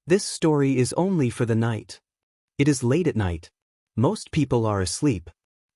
This story is only for the night. It is late at night. Most people are asleep.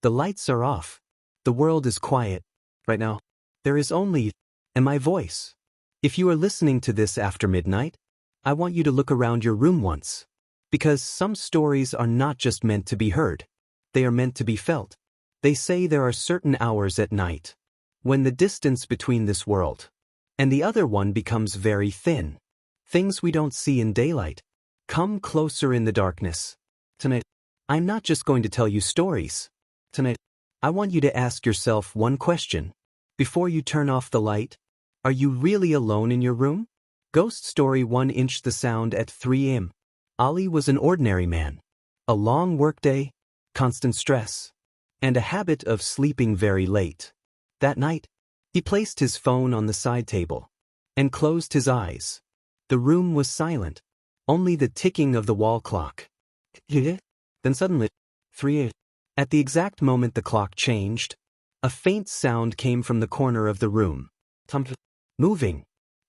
The lights are off. The world is quiet. Right now, there is only my voice. If you are listening to this after midnight, I want you to look around your room once. Because some stories are not just meant to be heard. They are meant to be felt. They say there are certain hours at night when the distance between this world and the other one becomes very thin. Things we don't see in daylight come closer in the darkness. Tonight, I'm not just going to tell you stories. Tonight, I want you to ask yourself one question. Before you turn off the light, are you really alone in your room? Ghost Story 1 Inch the sound at 3 a.m. Ali was an ordinary man. A long workday, constant stress, and a habit of sleeping very late. That night, he placed his phone on the side table and closed his eyes. The room was silent, only the ticking of the wall clock. Then suddenly, 3 a.m. At the exact moment the clock changed, a faint sound came from the corner of the room. Moving.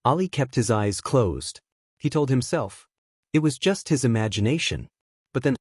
Ali kept his eyes closed. He told himself. It was just his imagination. But then,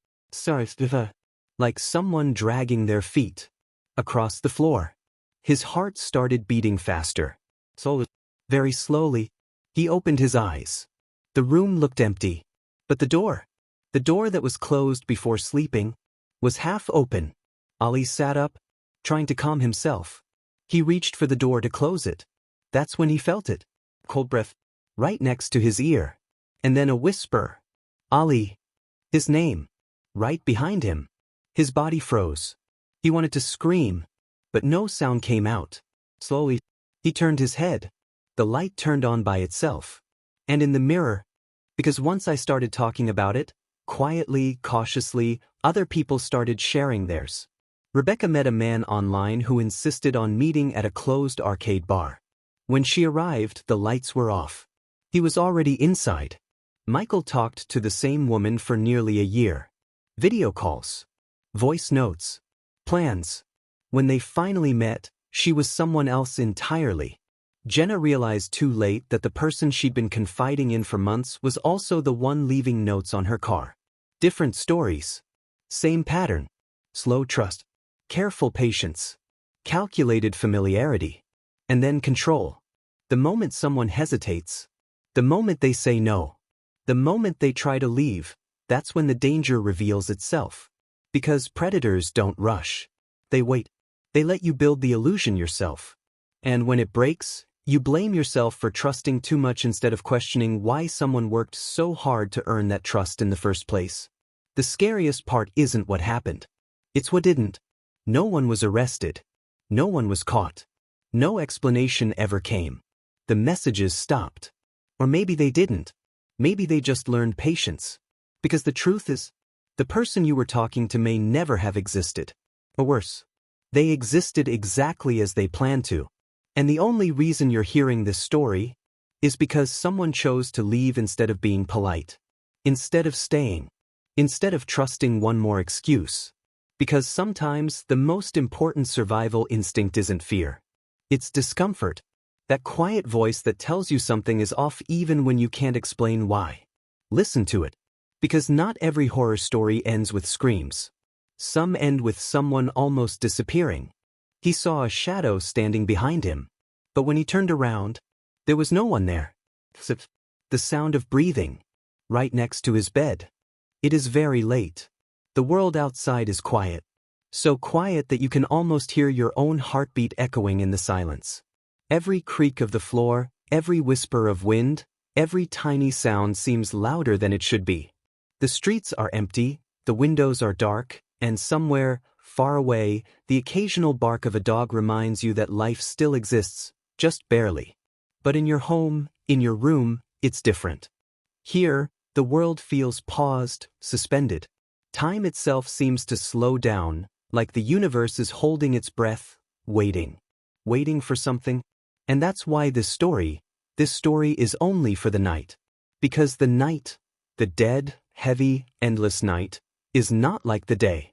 like someone dragging their feet across the floor. His heart started beating faster. So, very slowly, he opened his eyes. The room looked empty. But the door that was closed before sleeping, was half open. Ali sat up, trying to calm himself. He reached for the door to close it. That's when he felt it. Cold breath, right next to his ear. And then a whisper. Ali. His name. Right behind him. His body froze. He wanted to scream, but no sound came out. Slowly, he turned his head. The light turned on by itself. And in the mirror, because once I started talking about it, quietly, cautiously, other people started sharing theirs. Rebecca met a man online who insisted on meeting at a closed arcade bar. When she arrived, the lights were off. He was already inside. Michael talked to the same woman for nearly a year. Video calls. Voice notes. Plans. When they finally met, she was someone else entirely. Jenna realized too late that the person she'd been confiding in for months was also the one leaving notes on her car. Different stories. Same pattern. Slow trust. Careful patience. Calculated familiarity. And then control. The moment someone hesitates. The moment they say no. The moment they try to leave. That's when the danger reveals itself. Because predators don't rush. They wait. They let you build the illusion yourself. And when it breaks, you blame yourself for trusting too much instead of questioning why someone worked so hard to earn that trust in the first place. The scariest part isn't what happened. It's what didn't. No one was arrested. No one was caught. No explanation ever came. The messages stopped. Or maybe they didn't. Maybe they just learned patience. Because the truth is, the person you were talking to may never have existed. Or worse, they existed exactly as they planned to. And the only reason you're hearing this story is because someone chose to leave instead of being polite. Instead of staying. Instead of trusting one more excuse. Because sometimes the most important survival instinct isn't fear. It's discomfort. That quiet voice that tells you something is off even when you can't explain why. Listen to it. Because not every horror story ends with screams. Some end with someone almost disappearing. He saw a shadow standing behind him. But when he turned around, there was no one there. The sound of breathing. Right next to his bed. It is very late. The world outside is quiet. So quiet that you can almost hear your own heartbeat echoing in the silence. Every creak of the floor, every whisper of wind, every tiny sound seems louder than it should be. The streets are empty, the windows are dark, and somewhere, far away, the occasional bark of a dog reminds you that life still exists, just barely. But in your home, in your room, it's different. Here, the world feels paused, suspended. Time itself seems to slow down, like the universe is holding its breath, waiting. Waiting for something. And that's why this story is only for the night. Because the night, the dead, heavy, endless night, is not like the day.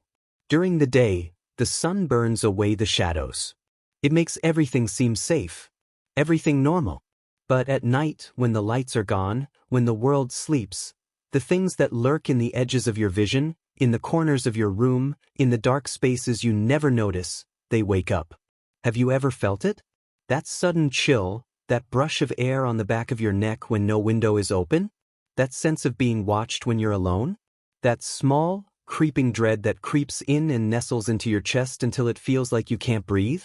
During the day, the sun burns away the shadows. It makes everything seem safe, everything normal. But at night, when the lights are gone, when the world sleeps, The things that lurk in the edges of your vision, in the corners of your room, in the dark spaces you never notice, they wake up. Have you ever felt it? That sudden chill, that brush of air on the back of your neck when no window is open? That sense of being watched when you're alone? That small, creeping dread that creeps in and nestles into your chest until it feels like you can't breathe?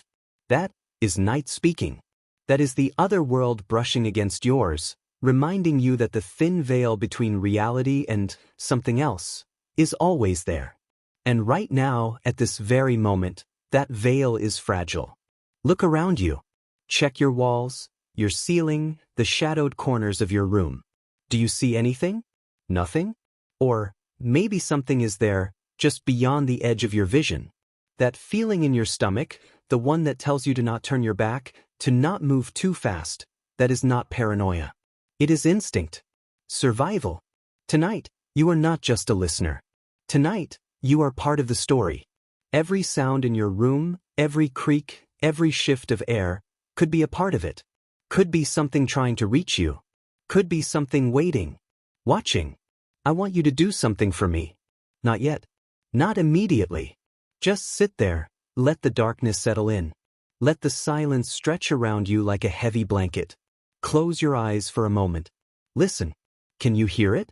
That is night speaking. That is the other world brushing against yours, reminding you that the thin veil between reality and something else is always there. And right now, at this very moment, that veil is fragile. Look around you. Check your walls, your ceiling, the shadowed corners of your room. Do you see anything? Nothing? Or maybe something is there, just beyond the edge of your vision. That feeling in your stomach, the one that tells you to not turn your back, to not move too fast, that is not paranoia. It is instinct. Survival. Tonight, you are not just a listener. Tonight, you are part of the story. Every sound in your room, every creak, every shift of air, could be a part of it. Could be something trying to reach you. Could be something waiting, watching. I want you to do something for me. Not yet. Not immediately. Just sit there, let the darkness settle in. Let the silence stretch around you like a heavy blanket. Close your eyes for a moment. Listen. Can you hear it?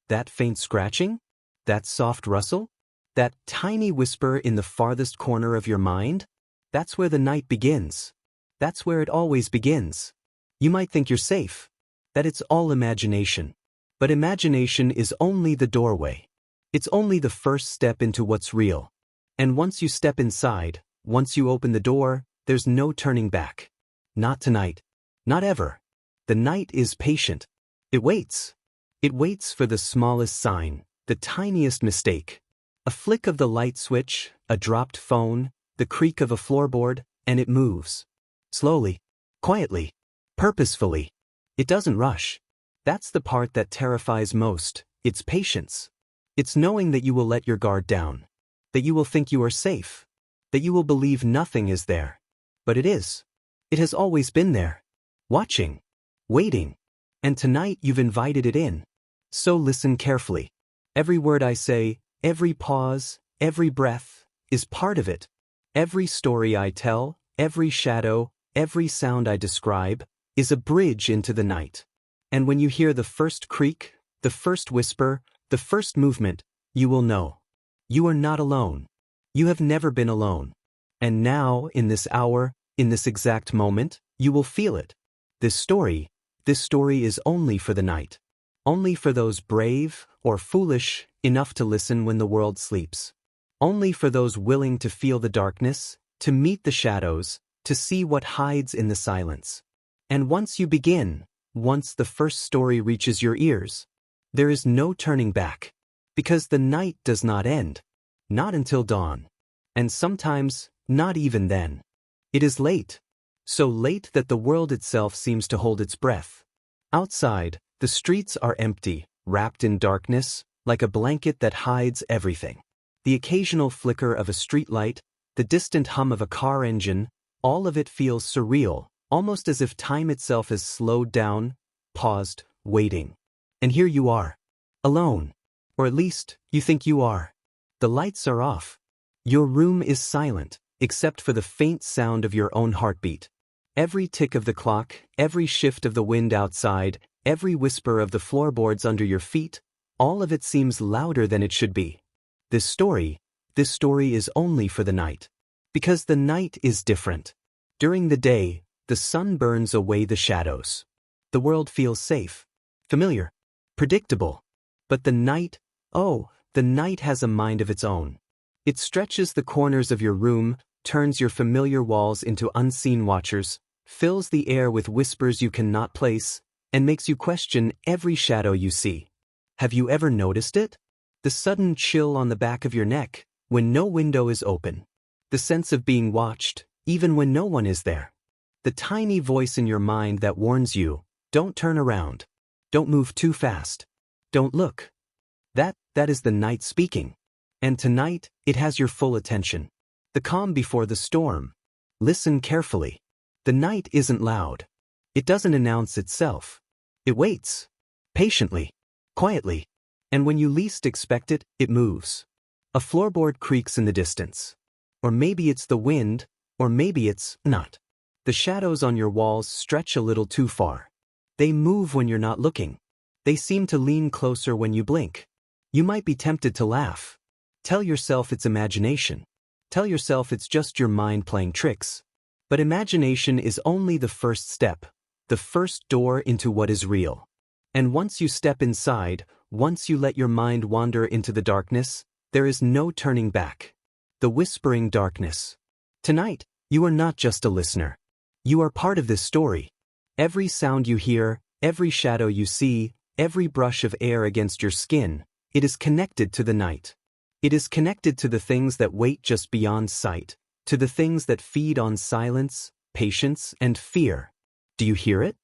That faint scratching? That soft rustle? That tiny whisper in the farthest corner of your mind? That's where the night begins. That's where it always begins. You might think you're safe, that it's all imagination. But imagination is only the doorway. It's only the first step into what's real. And once you step inside, once you open the door, there's no turning back. Not tonight. Not ever. The night is patient. It waits. It waits for the smallest sign, the tiniest mistake. A flick of the light switch, a dropped phone, the creak of a floorboard, and it moves. Slowly, quietly, purposefully. It doesn't rush. That's the part that terrifies most. It's patience. It's knowing that you will let your guard down. That you will think you are safe. That you will believe nothing is there. But it is. It has always been there. Watching. Waiting. And tonight you've invited it in. So listen carefully. Every word I say, every pause, every breath, is part of it. Every story I tell, every shadow, every sound I describe, is a bridge into the night. And when you hear the first creak, the first whisper, the first movement, you will know. You are not alone. You have never been alone. And now, in this hour, in this exact moment, you will feel it. This story is only for the night. Only for those brave, or foolish, enough to listen when the world sleeps. Only for those willing to feel the darkness, to meet the shadows, to see what hides in the silence. And once you begin, once the first story reaches your ears, there is no turning back. Because the night does not end. Not until dawn. And sometimes, not even then. It is late. So late that the world itself seems to hold its breath. Outside, the streets are empty, wrapped in darkness, like a blanket that hides everything. The occasional flicker of a streetlight, the distant hum of a car engine, all of it feels surreal, almost as if time itself has slowed down, paused, waiting. And here you are. Alone. Or at least, you think you are. The lights are off. Your room is silent, except for the faint sound of your own heartbeat. Every tick of the clock, every shift of the wind outside, every whisper of the floorboards under your feet, all of it seems louder than it should be. This story is only for the night. Because the night is different. During the day, the sun burns away the shadows. The world feels safe, familiar, predictable. But the night has a mind of its own. It stretches the corners of your room, turns your familiar walls into unseen watchers, fills the air with whispers you cannot place, and makes you question every shadow you see. Have you ever noticed it? The sudden chill on the back of your neck, when no window is open. The sense of being watched, even when no one is there. The tiny voice in your mind that warns you, don't turn around. Don't move too fast. Don't look. That is the night speaking. And tonight, it has your full attention. The calm before the storm. Listen carefully. The night isn't loud. It doesn't announce itself. It waits. Patiently. Quietly. And when you least expect it, it moves. A floorboard creaks in the distance. Or maybe it's the wind, or maybe it's not. The shadows on your walls stretch a little too far. They move when you're not looking. They seem to lean closer when you blink. You might be tempted to laugh. Tell yourself it's imagination. Tell yourself it's just your mind playing tricks. But imagination is only the first step, the first door into what is real. And once you step inside, once you let your mind wander into the darkness, there is no turning back. The whispering darkness. Tonight, you are not just a listener. You are part of this story. Every sound you hear, every shadow you see, every brush of air against your skin, it is connected to the night. It is connected to the things that wait just beyond sight, to the things that feed on silence, patience, and fear. Do you hear it?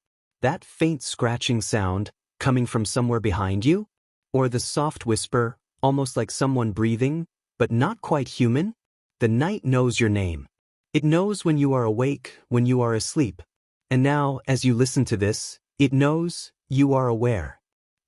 That faint scratching sound, coming from somewhere behind you? Or the soft whisper, almost like someone breathing, but not quite human? The night knows your name. It knows when you are awake, when you are asleep. And now, as you listen to this, it knows you are aware.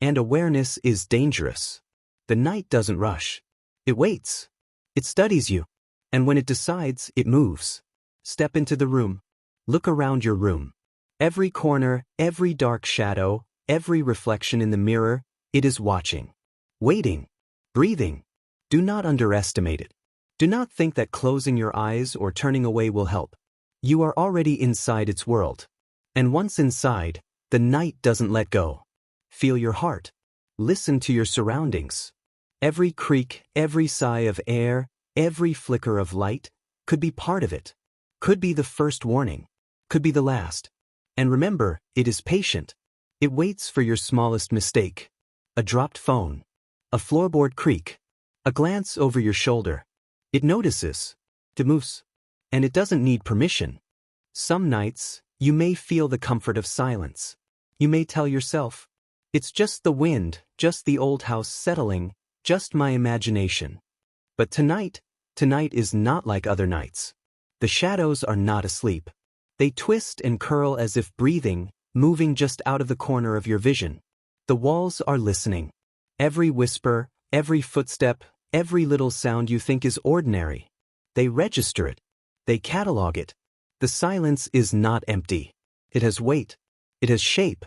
And awareness is dangerous. The night doesn't rush. It waits. It studies you. And when it decides, it moves. Step into the room. Look around your room. Every corner, every dark shadow, every reflection in the mirror, it is watching. Waiting. Breathing. Do not underestimate it. Do not think that closing your eyes or turning away will help. You are already inside its world. And once inside, the night doesn't let go. Feel your heart. Listen to your surroundings. Every creak, every sigh of air, every flicker of light could be part of it. Could be the first warning. Could be the last. And remember, it is patient. It waits for your smallest mistake. A dropped phone. A floorboard creak. A glance over your shoulder. It notices. It moves. And it doesn't need permission. Some nights, you may feel the comfort of silence. You may tell yourself, it's just the wind, just the old house settling, just my imagination. But tonight is not like other nights. The shadows are not asleep. They twist and curl as if breathing, moving just out of the corner of your vision. The walls are listening. Every whisper, every footstep, every little sound you think is ordinary. They register it. They catalog it. The silence is not empty. It has weight. It has shape.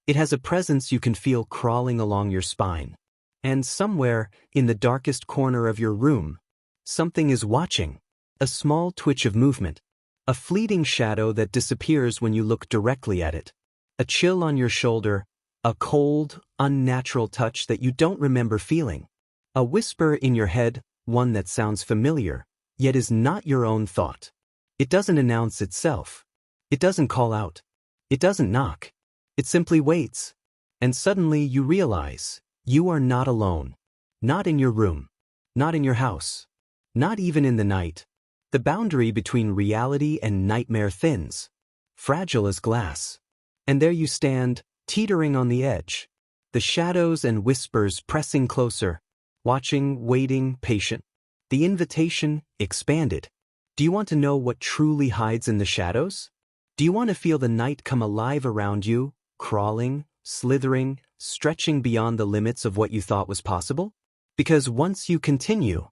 It has a presence you can feel crawling along your spine. And somewhere, in the darkest corner of your room, something is watching. A small twitch of movement. A fleeting shadow that disappears when you look directly at it. A chill on your shoulder. A cold, unnatural touch that you don't remember feeling. A whisper in your head, one that sounds familiar, yet is not your own thought. It doesn't announce itself. It doesn't call out. It doesn't knock. It simply waits. And suddenly you realize, you are not alone. Not in your room. Not in your house. Not even in the night. The boundary between reality and nightmare thins. Fragile as glass. And there you stand, teetering on the edge. The shadows and whispers pressing closer. Watching, waiting, patient. The invitation expanded. Do you want to know what truly hides in the shadows? Do you want to feel the night come alive around you, crawling, slithering, stretching beyond the limits of what you thought was possible? Because once you continue,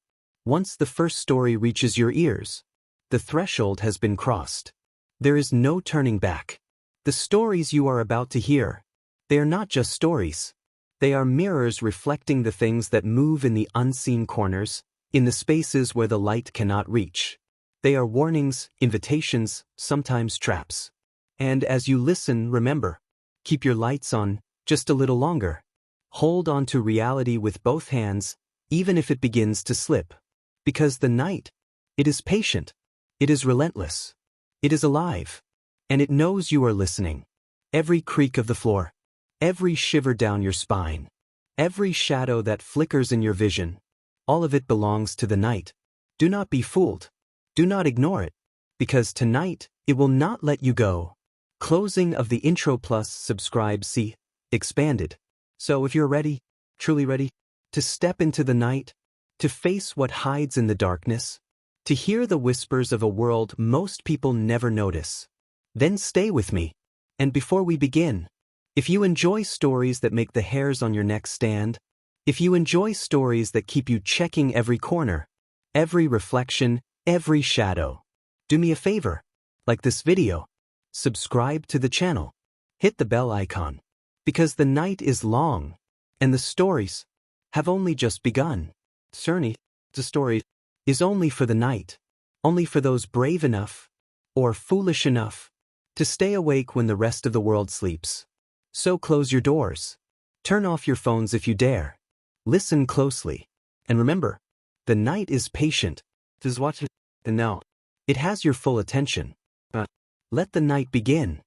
once the first story reaches your ears, the threshold has been crossed. There is no turning back. The stories you are about to hear, they are not just stories. They are mirrors reflecting the things that move in the unseen corners, in the spaces where the light cannot reach. They are warnings, invitations, sometimes traps. And as you listen, remember, keep your lights on just a little longer. Hold on to reality with both hands, even if it begins to slip. Because the night, it is patient. It is relentless. It is alive. And it knows you are listening. Every creak of the floor. Every shiver down your spine. Every shadow that flickers in your vision. All of it belongs to the night. Do not be fooled. Do not ignore it. Because tonight, it will not let you go. Closing of the intro plus subscribe see, expanded. So if you're ready, truly ready, to step into the night, to face what hides in the darkness, to hear the whispers of a world most people never notice, then stay with me. And before we begin, if you enjoy stories that make the hairs on your neck stand, If you enjoy stories that keep you checking every corner, every reflection, every shadow, do me a favor, like this video, subscribe to the channel, hit the bell icon, because the night is long, and the stories have only just begun. Cerny, the story is only for the night, only for those brave enough, or foolish enough, to stay awake when the rest of the world sleeps. So close your doors, turn off your phones if you dare, listen closely, and remember, the night is patient. Just watch it, and now, it has your full attention. Let the night begin.